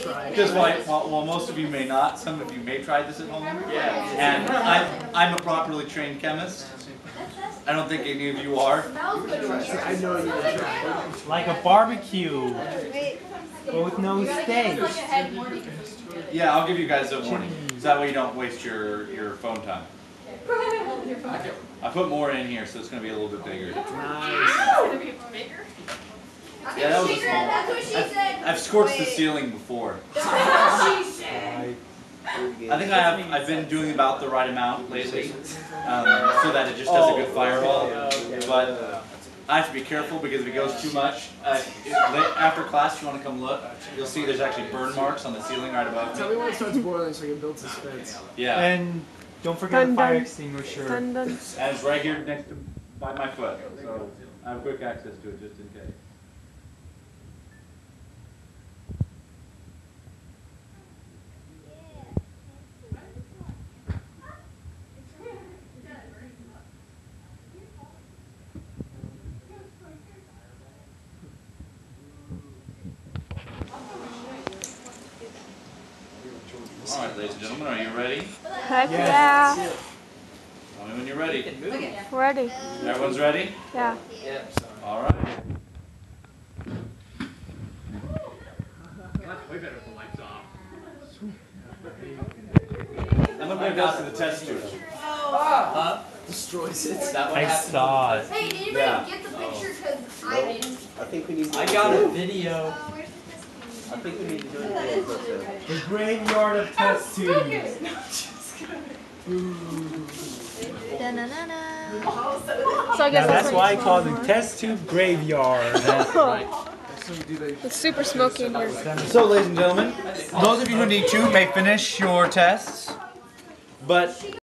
Because while most of you may not, some of you may try this at home. Yeah. And I'm a properly trained chemist. I don't think any of you are. I know you try. Like a barbecue, but with no steak. Yeah, I'll give you guys a warning. So that way you don't waste your phone time. I put more in here, so it's going to be a little bit bigger. Nice. Yeah, that was a small one. I've scorched the ceiling before. I think I've been doing about the right amount lately, so that it just does a good fireball. But I have to be careful because if it goes too much, after class, if you want to come look, you'll see there's actually burn marks on the ceiling right above me. Tell me when it starts boiling so I can build suspense. Yeah. And don't forget the fire extinguisher. And it's right here next to by my foot, so I have quick access to it just in case. All right, ladies and gentlemen, are you ready? Heck yeah. Tell me when you're ready. Ready. Everyone's ready? Yeah. All right. That's way better if the lights off. And look what it does to the test tube. Huh? Destroys it. I saw it. Hey, did anybody get the picture? Because I didn't. I think we need to. I got a video. I think we need to do it. The graveyard of test tubes. So I guess That's why I call it the test tube graveyard. It's super smoky in here. So, ladies and gentlemen, those of you who need to may finish your tests, but